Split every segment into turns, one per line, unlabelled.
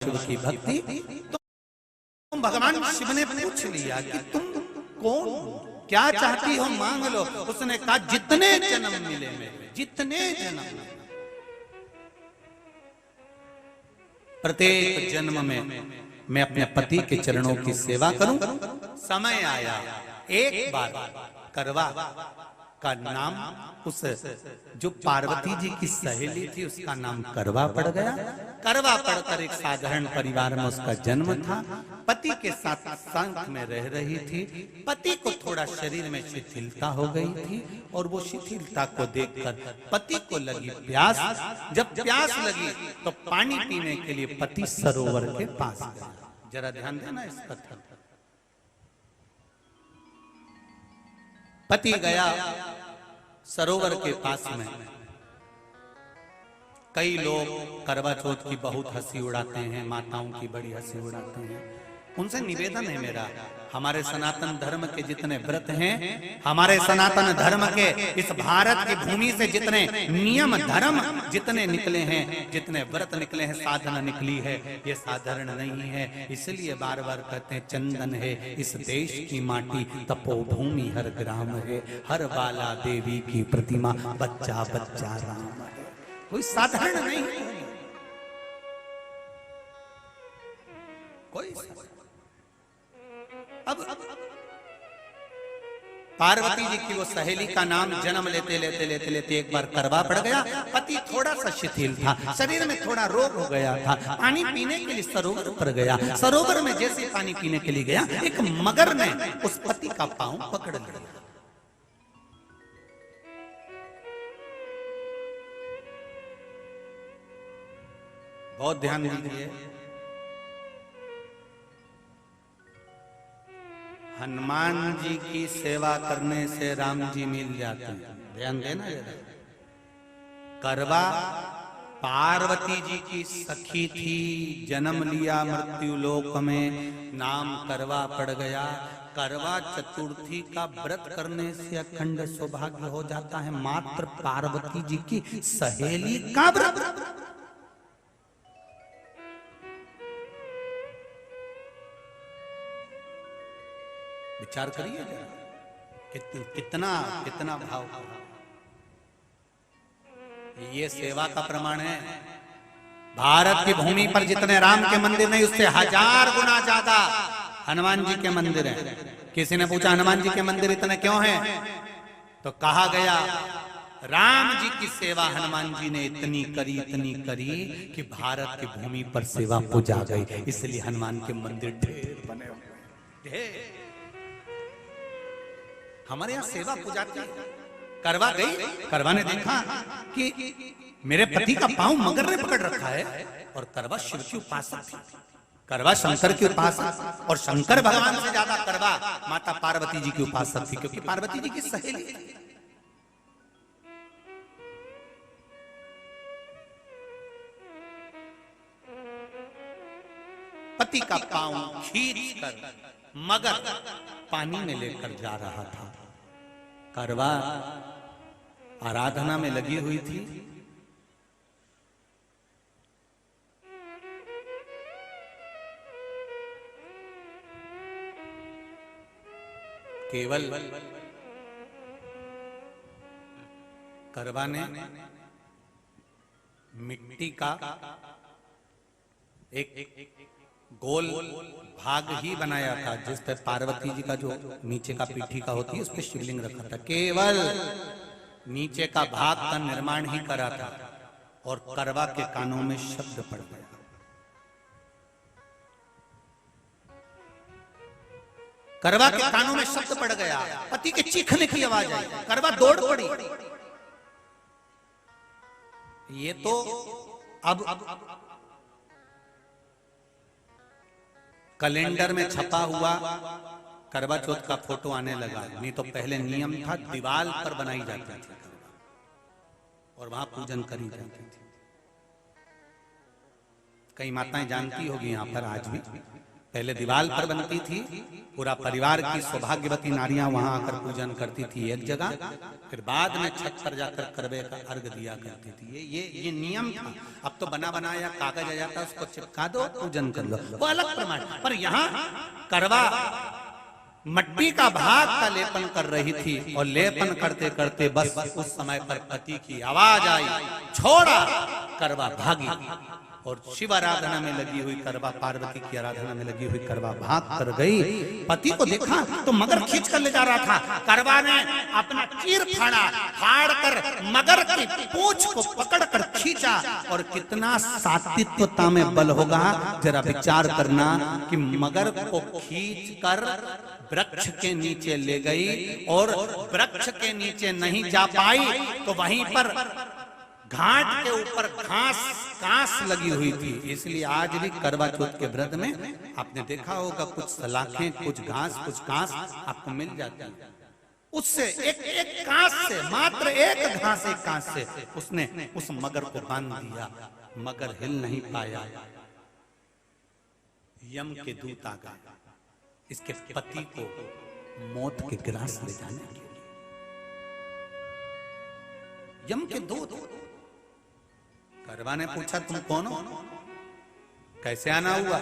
शिव की भक्ति। तो भगवान शिव ने पूछ लिया कि तुम कौन, क्या चाहती हो मांग लो। उसने कहा जितने जन्म मिले मेरे, जितने जन्म, प्रत्येक जन्म में मैं अपने पति के चरणों की सेवा करूं। समय आया, एक बार करवा का नाम, उस जो पार्वती जी की सहेली थी उसका नाम करवा पड़ गया। करवा पड़कर एक साधारण परिवार में उसका जन्म था। पति के साथ संग में रह रही थी। पति को थोड़ा शरीर में शिथिलता हो गई थी और वो शिथिलता को देखकर पति को लगी प्यास। जब प्यास लगी तो पानी पीने के लिए पति सरोवर के पास गया। जरा ध्यान देना इस कथन। पति गया सरोवर के पास में। कई लोग करवा चौथ की बहुत हंसी उड़ाते हैं, माताओं की बड़ी हंसी उड़ाते हैं। उनसे निवेदन है मेरा, हमारे सनातन धर्म के जितने व्रत हैं, हमारे सनातन धर्म के इस भारत की भूमि से जितने नियम धर्म जितने निकले हैं, जितने व्रत निकले हैं, साधना निकली है, ये साधारण नहीं है। इसलिए बार बार कहते हैं चंदन है इस देश की माटी, तपोभूमि हर ग्राम है, हर बाला देवी की प्रतिमा, बच्चा बच्चा राम है। कोई साधारण नहीं है, कोई। अब पार्वती जी की वो सहेली का नाम जन्म लेते लेते लेते लेते एक बार करवा पड़ गया। पति थोड़ा सा शिथिल था, शरीर में थोड़ा रोग हो गया था। पानी पीने के लिए सरोवर पर गया। सरोवर में जैसे पानी पीने के लिए गया, एक मगर ने उस पति का पांव पकड़ लिया। बहुत ध्यान दीजिए, हनुमान जी की सेवा करने से राम जी मिल जाते हैं। ध्यान देना जरा। करवा पार्वती जी की सखी थी, जन्म लिया मृत्यु लोक में, नाम करवा पड़ गया। करवा चतुर्थी का व्रत करने से अखंड सौभाग्य हो जाता है। मात्र पार्वती जी की सहेली का व्रत। विचार करिए कितना कितना भाव। ये सेवा का प्रमाण है। भारत की भूमि पर जितने राम के मंदिर नहीं, उससे 1000 गुना ज्यादा हनुमान जी के मंदिर हैं। किसी ने पूछा हनुमान जी के मंदिर इतने क्यों हैं, तो कहा गया राम जी की सेवा हनुमान जी ने इतनी करी कि भारत की भूमि पर सेवा पूजा गई। इसलिए हनुमान के मंदिर ढेर बने हुए, ढेर। हमारे यहाँ सेवा पूजा की। करवा गई, करवा ने देखा कि मेरे पति का पांव मगर ने पकड़ रखा है, और करवा शिव की उपासक थी। करवा शंकर की उपासक, और शंकर भगवान से ज्यादा करवा माता पार्वती जी की उपासक थी, क्योंकि पार्वती जी की सहेली थी। पति का पांव खींच कर मगर पानी में लेकर जा रहा था। करवा आराधना में लगी हुई थी। केवल करवा ने मिट्टी का एक गोल भाग ही बनाया था, जिस पर पार्वती जी का जो नीचे का पीठी का होती है उस पर शिवलिंग रखा था। केवल नीचे का भाग का निर्माण ही करा था, और करवा के कानों में शब्द पड़ गया। करवा के कानों में शब्द पड़ गया, पति के चीखने की आवाज आई। करवा दौड़ पड़ी। ये तो अब कैलेंडर में छपा हुआ करवा चौथ का फोटो आने लगा, नहीं तो पहले नियम था दीवार पर बनाई जाती थी और वहां पूजन करी जाती थी। कई माताएं जानती होगी यहाँ पर आज भी पहले दीवार पर बनती थी, पूरा परिवार की सौभाग्यवती नारियां वहां आकर पूजन करती थी एक जगह, फिर बाद में छत पर जाकर करवे का अर्घ दिया करती थी। ये नियम था। अब तो बना बनाया कागज आ जाता, उसको चिपका दो, पूजन कर लो, वो अलग प्रमाण। पर यहाँ करवा मट्टी का भाग का लेपन कर रही थी, और लेपन करते करते बस उस समय पर पति की आवाज आई, छोड़ा, करवा भागी। और शिव आराधना में लगी हुई करवा, पार्वती की आराधना में लगी हुई करवा भाग कर गई। पति को देखा तो मगर खींच कर ले जा रहा था। करवा ने अपना चीर फाड़ कर मगर की पूंछ को पकड़ कर खींचा। और कितना सात्विकता में बल होगा, जरा विचार करना कि मगर को खींच कर वृक्ष के नीचे ले गई, और वृक्ष के नीचे नहीं जा पाई तो वहीं पर घाट के ऊपर घास लगी हुई थी। इसलिए आज भी करवा चौथ के व्रत में आपने देखा होगा कुछ सलाखें, कुछ घास आपको मिल जाती है। उससे एक घास से, मात्र एक घास, एक घास से उसने उस मगर को बांध दिया। मगर हिल नहीं पाया। यम के दूत आ गए इसके पति को मौत के ग्रास ले जाने के लिए। यम के दूत। करवा ने पूछा, तुम कौन हो, कैसे आना हुआ?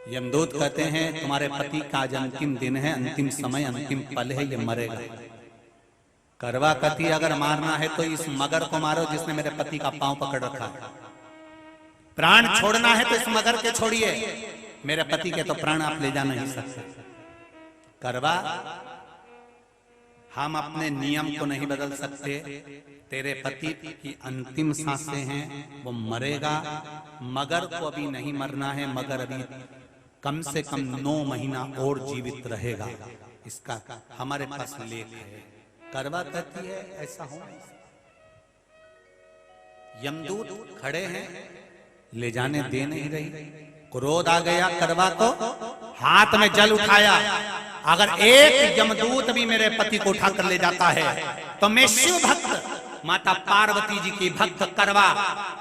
यमदूत कहते हैं, तुम्हारे पति का आज अंतिम दिन है, अंतिम समय, अंतिम पल है, ये मरेगा। करवा कहती, अगर मारना है तो इस मगर को मारो जिसने मेरे पति का पांव पकड़ रखा है। प्राण छोड़ना है तो इस मगर के छोड़िए, मेरे पति के तो प्राण आप ले जा नहीं सकते। करवा, हम अपने नियम को नहीं बदल सकते। तेरे पति की अंतिम सांसें हैं, वो मरेगा। मगर को अभी नहीं मरना है, मगर अभी कम से कम 9 महीना और जीवित रहेगा। इसका हमारे पास लेख है। करवा कहती है, ऐसा हो नहीं सकता। यमदूत खड़े हैं, ले जाने दे नहीं रही। क्रोध आ गया करवा को, हाथ में जल उठाया। अगर एक यमदूत भी मेरे पति को उठाकर ले जाता है तो मैं शिव भक्त माता पार्वती जी की भक्त करवा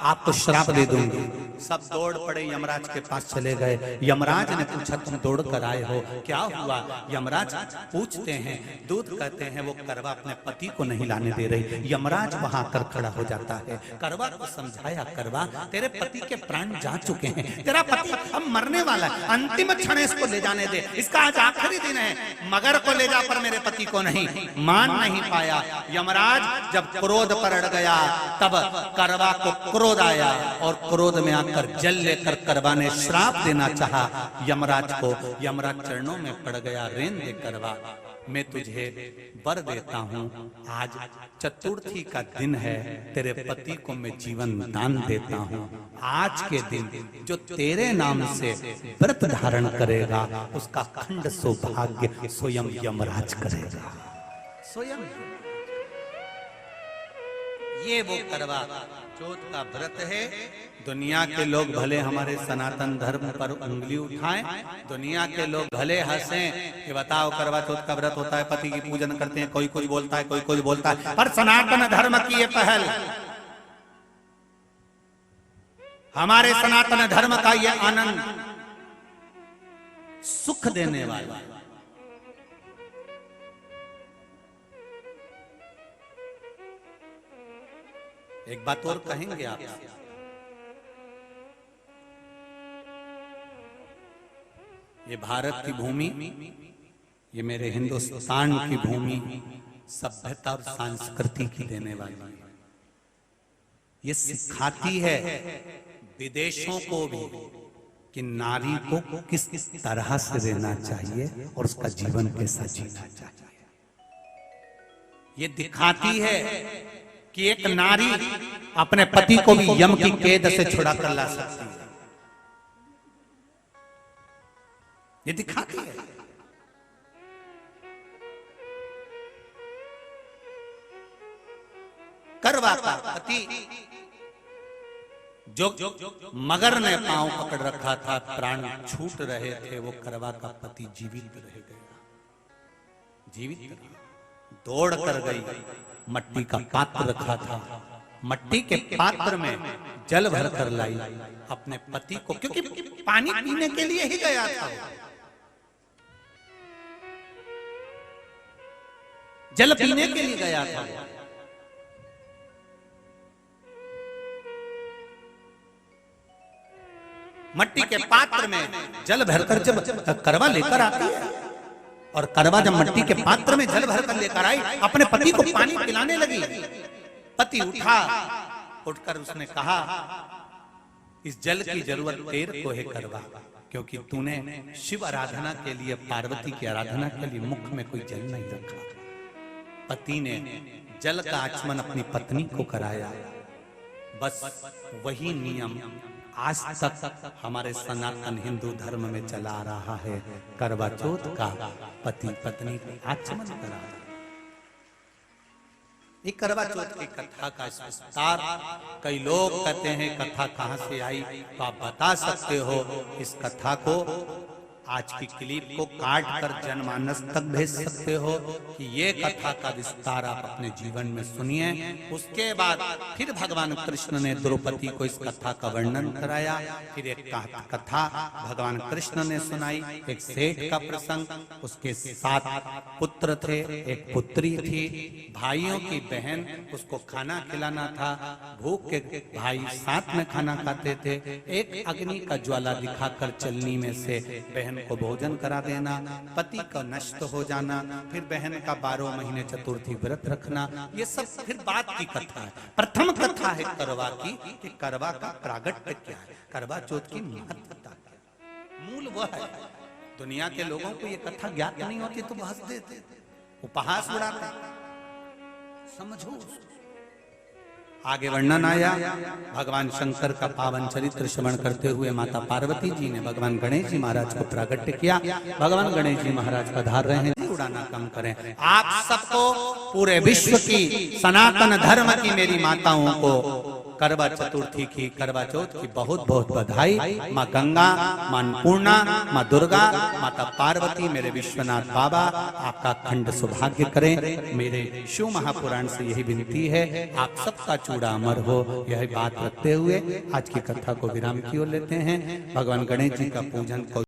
आपको श्राप दे दूंगी। सब दौड़ पड़े, यमराज के पास चले गए। यमराज ने पूछा, तुम दौड़ कर आए हो, क्या हुआ? यमराज पूछते हैं, दूत कहते हैं, वो करवा अपने पति को नहीं लाने दे रही। यमराज वहां कर खड़ा हो जाता है। करवा को समझाया, करवा तेरे पति के प्राण जा चुके हैं, तेरा पति अब मरने वाला है, अंतिम क्षण इसको ले जाने दे, इसका आज आखिरी दिन है। मगर को ले जा, पर मेरे पति को नहीं। मान नहीं पाया। यमराज जब क्रोध पर अड़ गया, तब करवा को क्रोध आया, और क्रोध में आकर जल लेकर करवा ने श्राप देना चाहा यमराज को। यमराज चरणों में पड़ गया, रेन दे करवा, मैं तुझे वर देता हूं, आज चतुर्थी का दिन है, तेरे पति को मैं जीवन दान देता हूं। आज के दिन जो तेरे नाम से व्रत धारण करेगा, उसका खंड सौभाग्य स्वयं यमराज करेगा। स्वयं ये वो करवा चौथ का व्रत है। दुनिया के लोग भले हमारे सनातन धर्म पर उंगली उठाएं, दुनिया के लोग भले हंसें कि बताओ करवा चौथ का व्रत होता है, पति की पूजन करते हैं, कोई कुछ बोलता है, कोई कुछ बोलता है, पर सनातन धर्म की ये पहल, हमारे सनातन धर्म का ये आनंद, सुख देने वाला। एक बात और कहेंगे आप, ये भारत की भूमि, ये मेरे हिंदुस्तान की भूमि सभ्यता और संस्कृति की देने वाली है। ये सिखाती है विदेशों को भी कि नारी को किस तरह से रहना चाहिए और उसका जीवन कैसा जीना चाहिए। ये दिखाती है कि एक नारी अपने पति को भी यम की कैद से छुड़ा कर ला सकती है। ये दिखाती है। करवा का पति जो मगर ने पांव पकड़ रखा था, प्राण छूट रहे थे, वो करवा का पति जीवित रह गया। जीवित दौड़ कर गई, मट्टी का पात्र रखा था, मट्टी के पात्र में जल भर कर लाई अपने पति को, क्योंकि पानी पीने के लिए ही गया था, जल पीने के लिए गया था। मट्टी के पात्र में जल भरकर जब करवा लेकर आती है, और करवा जब मट्टी के पात्र में जल भरकर लेकर आई, अपने पति को पानी पिलाने लगी। पति उठा, उठकर उसने कहा, इस जल की जरूरत तेरे को है करवा, क्योंकि तूने शिव आराधना के लिए, पार्वती की आराधना के लिए मुख में कोई जल नहीं रखा। पति ने जल का आचमन अपनी पत्नी को कराया। बस वही नियम आज तक हमारे सनातन हिंदू धर्म में चला आ रहा है। करवा चौथ का पति पत्नी आचमन करा। ये करवा चौथ की कथा का विस्तार, कई लोग कहते हैं कथा कहां से आई, तो आप बता सकते हो इस कथा को। आज की क्लिप को काट कर जनमानस तक भेज सकते हो कि ये कथा का विस्तार आप अपने जीवन में सुनिए। उसके बाद फिर भगवान कृष्ण ने द्रौपदी को इस कथा का वर्णन कराया। फिर एक कथा भगवान कृष्ण ने सुनाई, एक सेठ का प्रसंग, उसके 7 पुत्र थे, एक पुत्री थी, भाइयों की बहन, उसको खाना खिलाना था। भूख के भाई साथ में खाना खाते थे। एक अग्नि का ज्वाला दिखाकर चलनी में से बहन को भोजन करा देना, पति का नष्ट हो जाना, फिर बहन का 12 महीने चतुर्थी व्रत रखना, ये सब फिर बात की कथा है। प्रथम कथा है करवा की, कि करवा का प्रागट्य क्या है, करवा चौथ की महत्वता क्या, मूल वह है। दुनिया के लोगों को ये कथा ज्ञात नहीं होती तो हंस देते, उपहास उड़ाते। समझो, आगे वर्णन आया। भगवान शंकर का पावन चरित्र श्रवण करते हुए माता पार्वती जी ने भगवान गणेश जी महाराज को प्रागट्य किया। भगवान गणेश जी महाराज पधार रहे हैं, उड़ाना कम करें। आप सबको, पूरे विश्व की सनातन धर्म की मेरी माताओं को करवा चतुर्थी की, करवा चौथ की बहुत बहुत बधाई। माँ गंगा, माँ अन्नपूर्णा, माँ दुर्गा, माता पार्वती, मेरे विश्वनाथ बाबा आपका अखंड सौभाग्य करें। मेरे शिव महापुराण से यही विनती है, आप सबका चूड़ा अमर हो। यह बात रखते हुए आज की कथा को विराम की ओर लेते हैं। भगवान गणेश जी का पूजन